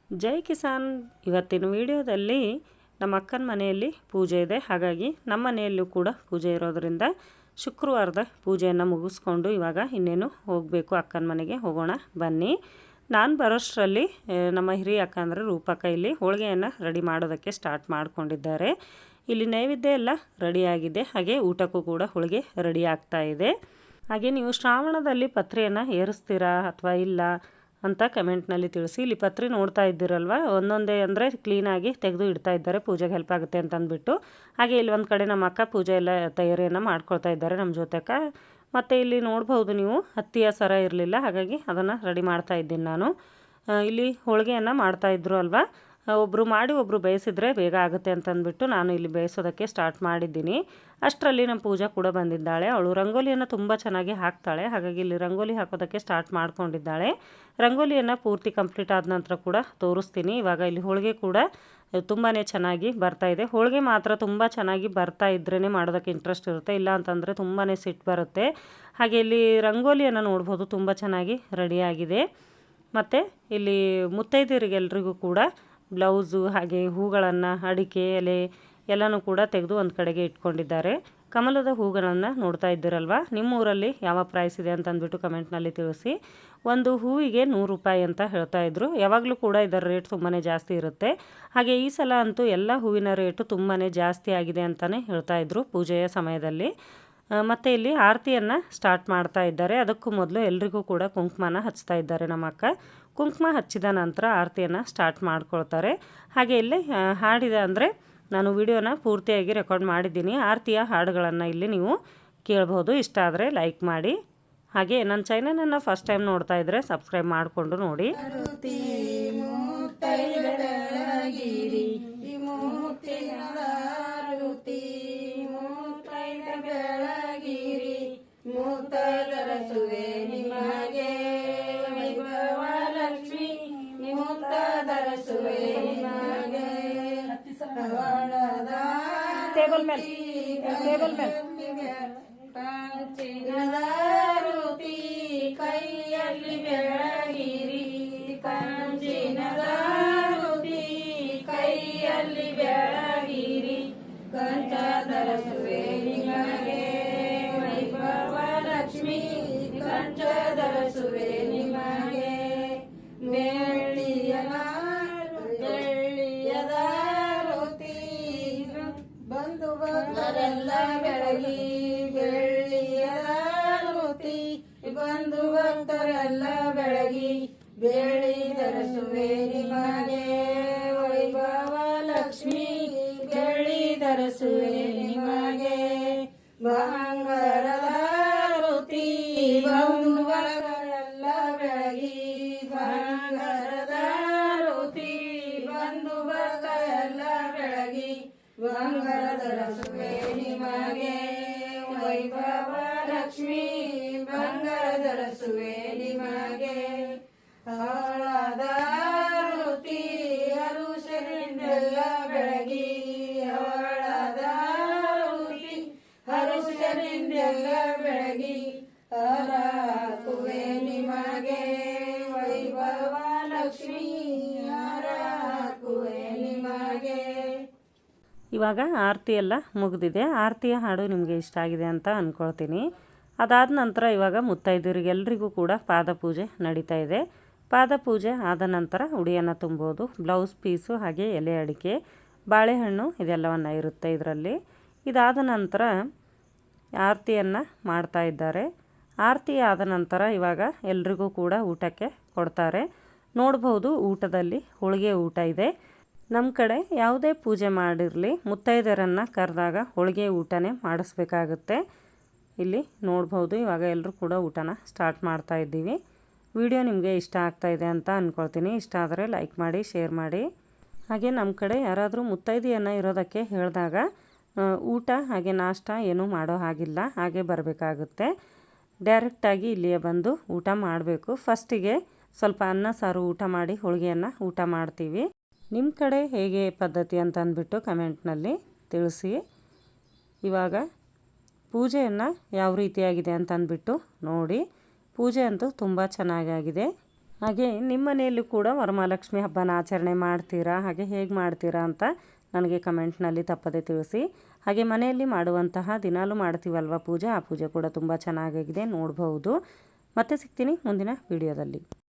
ಜೈ ಕಿಸಾನ್. ಇವತ್ತಿನ ವಿಡಿಯೋದಲ್ಲಿ ನಮ್ಮ ಅಕ್ಕನ ಮನೆಯಲ್ಲಿ ಪೂಜೆ ಇದೆ. ಹಾಗಾಗಿ ನಮ್ಮ ಮನೆಯಲ್ಲೂ ಕೂಡ ಪೂಜೆ ಇರೋದರಿಂದ ಶುಕ್ರವಾರದ ಪೂಜೆಯನ್ನು ಮುಗಿಸ್ಕೊಂಡು ಇವಾಗ ಇನ್ನೇನು ಹೋಗಬೇಕು, ಅಕ್ಕನ ಮನೆಗೆ ಹೋಗೋಣ ಬನ್ನಿ. ನಾನು ಬರೋಷ್ಟರಲ್ಲಿ ನಮ್ಮ ಹಿರಿಯ ಅಕ್ಕ ಅಂದರೆ ರೂಪಕ್ಕ ಇಲ್ಲಿ ಹೋಳಿಗೆಯನ್ನು ರೆಡಿ ಮಾಡೋದಕ್ಕೆ ಸ್ಟಾರ್ಟ್ ಮಾಡ್ಕೊಂಡಿದ್ದಾರೆ. ಇಲ್ಲಿ ನೈವೇದ್ಯ ಎಲ್ಲ ರೆಡಿಯಾಗಿದೆ, ಹಾಗೆ ಊಟಕ್ಕೂ ಕೂಡ ಹೋಳಿಗೆ ರೆಡಿ ಆಗ್ತಾ ಇದೆ. ಹಾಗೆ ನೀವು ಶ್ರಾವಣದಲ್ಲಿ ಪತ್ರಿಯನ್ನು ಏರಿಸ್ತೀರಾ ಅಥವಾ ಇಲ್ಲ ಅಂತ ಕಮೆಂಟ್ನಲ್ಲಿ ತಿಳಿಸಿ. ಇಲ್ಲಿ ಪತ್ರಿ ನೋಡ್ತಾ ಇದ್ದೀರಲ್ವ, ಒಂದೊಂದೇ ಅಂದರೆ ಕ್ಲೀನಾಗಿ ತೆಗೆದು ಇಡ್ತಾ ಇದ್ದಾರೆ, ಪೂಜೆಗೆ ಹೆಲ್ಪ್ ಆಗುತ್ತೆ ಅಂತ ಅಂದ್ಬಿಟ್ಟು. ಹಾಗೆ ಇಲ್ಲಿ ಒಂದು ಕಡೆ ನಮ್ಮ ಅಕ್ಕ ಪೂಜೆ ಎಲ್ಲ ತಯಾರಿಯನ್ನು ಮಾಡ್ಕೊಳ್ತಾ ಇದ್ದಾರೆ ನಮ್ಮ ಜೊತೆಕ. ಮತ್ತು ಇಲ್ಲಿ ನೋಡ್ಬೋದು ನೀವು ಹತ್ತಿಯ ಸರ ಇರಲಿಲ್ಲ, ಹಾಗಾಗಿ ಅದನ್ನು ರೆಡಿ ಮಾಡ್ತಾ ಇದ್ದೀನಿ ನಾನು. ಇಲ್ಲಿ ಹೋಳಿಗೆಯನ್ನು ಮಾಡ್ತಾಯಿದ್ರು ಅಲ್ವಾ, ಒಬ್ಬರು ಮಾಡಿ ಒಬ್ಬರು ಬೇಯಿಸಿದ್ರೆ ಬೇಗ ಆಗುತ್ತೆ ಅಂತಂದ್ಬಿಟ್ಟು ನಾನು ಇಲ್ಲಿ ಬೇಯಿಸೋದಕ್ಕೆ ಸ್ಟಾರ್ಟ್ ಮಾಡಿದ್ದೀನಿ. ಅಷ್ಟರಲ್ಲಿ ನಮ್ಮ ಪೂಜಾ ಕೂಡ ಬಂದಿದ್ದಾಳೆ. ಅವಳು ರಂಗೋಲಿಯನ್ನು ತುಂಬ ಚೆನ್ನಾಗಿ ಹಾಕ್ತಾಳೆ, ಹಾಗಾಗಿ ಇಲ್ಲಿ ರಂಗೋಲಿ ಹಾಕೋದಕ್ಕೆ ಸ್ಟಾರ್ಟ್ ಮಾಡ್ಕೊಂಡಿದ್ದಾಳೆ. ರಂಗೋಲಿಯನ್ನು ಪೂರ್ತಿ ಕಂಪ್ಲೀಟ್ ಆದ ನಂತರ ಕೂಡ ತೋರಿಸ್ತೀನಿ. ಇವಾಗ ಇಲ್ಲಿ ಹೋಳಿಗೆ ಕೂಡ ತುಂಬಾ ಚೆನ್ನಾಗಿ ಬರ್ತಾಯಿದೆ. ಹೋಳಿಗೆ ಮಾತ್ರ ತುಂಬ ಚೆನ್ನಾಗಿ ಬರ್ತಾ ಇದ್ರೇ ಮಾಡೋದಕ್ಕೆ ಇಂಟ್ರೆಸ್ಟ್ ಇರುತ್ತೆ, ಇಲ್ಲ ಅಂತಂದರೆ ತುಂಬಾ ಸಿಟ್ಟು ಬರುತ್ತೆ. ಹಾಗೆ ಇಲ್ಲಿ ರಂಗೋಲಿಯನ್ನು ನೋಡ್ಬೋದು, ತುಂಬ ಚೆನ್ನಾಗಿ ರೆಡಿಯಾಗಿದೆ. ಮತ್ತು ಇಲ್ಲಿ ಮುತ್ತೈದೆಯರಿಗೆಲ್ರಿಗೂ ಕೂಡ ಬ್ಲೌಸು ಹಾಗೆ ಹೂಗಳನ್ನು, ಅಡಿಕೆ ಎಲೆ ಎಲ್ಲನೂ ಕೂಡ ತೆಗೆದು ಒಂದು ಕಡೆಗೆ ಇಟ್ಕೊಂಡಿದ್ದಾರೆ. ಕಮಲದ ಹೂಗಳನ್ನು ನೋಡ್ತಾ ಇದ್ದೀರಲ್ವ, ನಿಮ್ಮ ಊರಲ್ಲಿ ಯಾವ ಪ್ರೈಸ್ ಇದೆ ಅಂತ ಅಂದ್ಬಿಟ್ಟು ಕಮೆಂಟ್ನಲ್ಲಿ ತಿಳಿಸಿ. ಒಂದು ಹೂವಿಗೆ 100 ರೂಪಾಯಿ ಅಂತ ಹೇಳ್ತಾಯಿದ್ರು. ಯಾವಾಗಲೂ ಕೂಡ ಇದರ ರೇಟ್ ತುಂಬಾ ಜಾಸ್ತಿ ಇರುತ್ತೆ. ಹಾಗೆ ಈ ಸಲ ಅಂತೂ ಎಲ್ಲ ಹೂವಿನ ರೇಟು ತುಂಬಾ ಜಾಸ್ತಿ ಆಗಿದೆ ಅಂತಲೇ ಹೇಳ್ತಾಯಿದ್ರು ಪೂಜೆಯ ಸಮಯದಲ್ಲಿ. ಮತ್ತು ಇಲ್ಲಿ ಆರತಿಯನ್ನು ಸ್ಟಾರ್ಟ್ ಮಾಡ್ತಾ ಇದ್ದಾರೆ. ಅದಕ್ಕೂ ಮೊದಲು ಎಲ್ರಿಗೂ ಕೂಡ ಕುಂಕುಮನ ಹಚ್ತಾ ಇದ್ದಾರೆ ನಮ್ಮ ಅಕ್ಕ. ಕುಂಕುಮ ಹಚ್ಚಿದ ನಂತರ ಆರತಿಯನ್ನು ಸ್ಟಾರ್ಟ್ ಮಾಡ್ಕೊಳ್ತಾರೆ. ಹಾಗೆ ಇಲ್ಲಿ ಹಾಡಿದ ಅಂದರೆ ನಾನು ವಿಡಿಯೋನ ಪೂರ್ತಿಯಾಗಿ ರೆಕಾರ್ಡ್ ಮಾಡಿದ್ದೀನಿ. ಆರತಿಯ ಹಾಡುಗಳನ್ನು ಇಲ್ಲಿ ನೀವು ಕೇಳ್ಬೋದು. ಇಷ್ಟ ಆದರೆ ಲೈಕ್ ಮಾಡಿ. ಹಾಗೆ ನನ್ನ ಚಾನಲನ್ನು ಫಸ್ಟ್ ಟೈಮ್ ನೋಡ್ತಾ ಇದ್ದರೆ ಸಬ್ಸ್ಕ್ರೈಬ್ ಮಾಡಿಕೊಂಡು ನೋಡಿ. ಟೇಬಲ್ ಮೇಲೆ ಕೈಯಲ್ಲಿ ಬೆಳಗಿರಿ, ಕಂಚಿನದ ರುತಿ ಕೈಯಲ್ಲಿ ಬೆಳಗಿರಿ, ಕಂಚದರಸುವೆ ನಿಮಗೆ ವೈಭವ ಲಕ್ಷ್ಮಿ, ಕಂಚದರಸುವೆ ನಿಮಗೆ ಬೆಳ್ಳಿಯದ ರುತಿ ಬಂಧು ಭಕ್ತರೆಲ್ಲ ಬೆಳಗಿ, ಬೆಳ್ಳಿಯದ ರುತಿ ಬಂಧು ಭಕ್ತರೆಲ್ಲ ಬೆಳಗಿ, ಬೆಳ್ಳಿದರಸುವೆ ನಿಮಗೆ ವೈಭವ ಲಕ್ಷ್ಮಿ, ಬೆಳ್ಳಿದರಸುವೆ ನಿಮಗೆ ಬಂಗಾರದ ರುತಿ ಬಂಧು ಭಕ್ತರೆಲ್ಲ ಬೆಳಗಿ, ಬಂಗಾರದ ರುತಿ ಬಂಧು ಭಕ್ತರೆಲ್ಲ ಬೆಳಗಿ, ಬಂಗಾರದರಸುವೆ ನಿಮಗೆ ವೈಭವ ಲಕ್ಷ್ಮಿ, ಬಂಗಾರದರಸುವೆ ನಿಮಗೆ ಹಾಳಾದ ರುತಿ ಹರುಷರಿಂದೆಲ್ಲ ಬೆಳಗಿ, ಹಾಳಾದ ರುತಿ ಹರುಷರಿಂದೆಲ್ಲ ಬೆಳಗಿ, ಹಾರಾಕುವೆ ನಿಮಗೆ ವೈಭವ ಲಕ್ಷ್ಮಿ, ಹಾರಾಕುವೆ ನಿಮಗೆ. ಇವಾಗ ಆರತಿ ಎಲ್ಲ ಮುಗಿದಿದೆ. ಆರತಿಯ ಹಾಡು ನಿಮಗೆ ಇಷ್ಟ ಆಗಿದೆ ಅಂತ ಅಂದ್ಕೊಳ್ತೀನಿ. ಅದಾದ ನಂತರ ಇವಾಗ ಮುತ್ತೈದೆಯರಿಗೆಲ್ರಿಗೂ ಕೂಡ ಪಾದಪೂಜೆ ನಡೀತಾ ಇದೆ. ಪಾದಪೂಜೆ ಆದ ನಂತರ ಉಡಿಯನ್ನು ತುಂಬೋದು, ಬ್ಲೌಸ್ ಪೀಸು ಹಾಗೆ ಎಲೆ ಅಡಿಕೆ ಬಾಳೆಹಣ್ಣು ಇದೆಲ್ಲವನ್ನು ಇರುತ್ತೆ ಇದರಲ್ಲಿ. ಇದಾದ ನಂತರ ಆರತಿಯನ್ನು ಮಾಡ್ತಾ ಇದ್ದಾರೆ. ಆರತಿ ಆದ ನಂತರ ಇವಾಗ ಎಲ್ರಿಗೂ ಕೂಡ ಊಟಕ್ಕೆ ಕೊಡ್ತಾರೆ. ನೋಡ್ಬೋದು ಊಟದಲ್ಲಿ ಹೋಳಿಗೆ ಊಟ ಇದೆ. ನಮ್ಮ ಕಡೆ ಯಾವುದೇ ಪೂಜೆ ಮಾಡಿರಲಿ ಮುತ್ತೈದೆಯರನ್ನು ಕರೆದಾಗ ಹೋಳಿಗೆ ಊಟನೇ ಮಾಡಿಸ್ಬೇಕಾಗುತ್ತೆ. ಇಲ್ಲಿ ನೋಡ್ಬೋದು ಇವಾಗ ಎಲ್ಲರೂ ಕೂಡ ಊಟನ ಸ್ಟಾರ್ಟ್ ಮಾಡ್ತಾ ಇದ್ದೀವಿ. ವಿಡಿಯೋ ನಿಮಗೆ ಇಷ್ಟ ಆಗ್ತಾಯಿದೆ ಅಂತ ಅಂದ್ಕೊಳ್ತೀನಿ. ಇಷ್ಟ ಆದರೆ ಲೈಕ್ ಮಾಡಿ, ಶೇರ್ ಮಾಡಿ. ಹಾಗೆ ನಮ್ಮ ಕಡೆ ಯಾರಾದರೂ ಮುತ್ತೈದೆಯನ್ನು ಇರೋದಕ್ಕೆ ಹೇಳಿದಾಗ ಊಟ ಹಾಗೆ ನಾಷ್ಟ ಏನೂ ಮಾಡೋ ಹಾಗಿಲ್ಲ, ಹಾಗೆ ಬರಬೇಕಾಗುತ್ತೆ. ಡೈರೆಕ್ಟಾಗಿ ಇಲ್ಲಿಯೇ ಬಂದು ಊಟ ಮಾಡಬೇಕು. ಫಸ್ಟಿಗೆ ಸ್ವಲ್ಪ ಅನ್ನ ಸಾರು ಊಟ ಮಾಡಿ ಹೋಳಿಗೆಯನ್ನು ಊಟ ಮಾಡ್ತೀವಿ. ನಿಮ್ಮ ಕಡೆ ಹೇಗೆ ಪದ್ಧತಿ ಅಂತ ಅಂದ್ಬಿಟ್ಟು ಕಮೆಂಟ್ನಲ್ಲಿ ತಿಳಿಸಿ. ಇವಾಗ ಪೂಜೆಯನ್ನು ಯಾವ ರೀತಿಯಾಗಿದೆ ಅಂತ ಅಂದ್ಬಿಟ್ಟು ನೋಡಿ. ಪೂಜೆ ಅಂತೂ ತುಂಬ ಚೆನ್ನಾಗಾಗಿದೆ. ಹಾಗೆ ನಿಮ್ಮ ಮನೆಯಲ್ಲೂ ಕೂಡ ವರಮಹಾಲಕ್ಷ್ಮಿ ಹಬ್ಬನ ಆಚರಣೆ ಮಾಡ್ತೀರಾ? ಹಾಗೆ ಹೇಗೆ ಮಾಡ್ತೀರಾ ಅಂತ ನನಗೆ ಕಮೆಂಟ್ನಲ್ಲಿ ತಪ್ಪದೆ ತಿಳಿಸಿ. ಹಾಗೆ ಮನೆಯಲ್ಲಿ ಮಾಡುವಂತಹ ದಿನಾಲೂ ಮಾಡ್ತೀವಲ್ವ ಪೂಜೆ, ಆ ಪೂಜೆ ಕೂಡ ತುಂಬ ಚೆನ್ನಾಗಿದೆ, ನೋಡ್ಬೋದು. ಮತ್ತೆ ಸಿಗ್ತೀನಿ ಮುಂದಿನ ವಿಡಿಯೋದಲ್ಲಿ.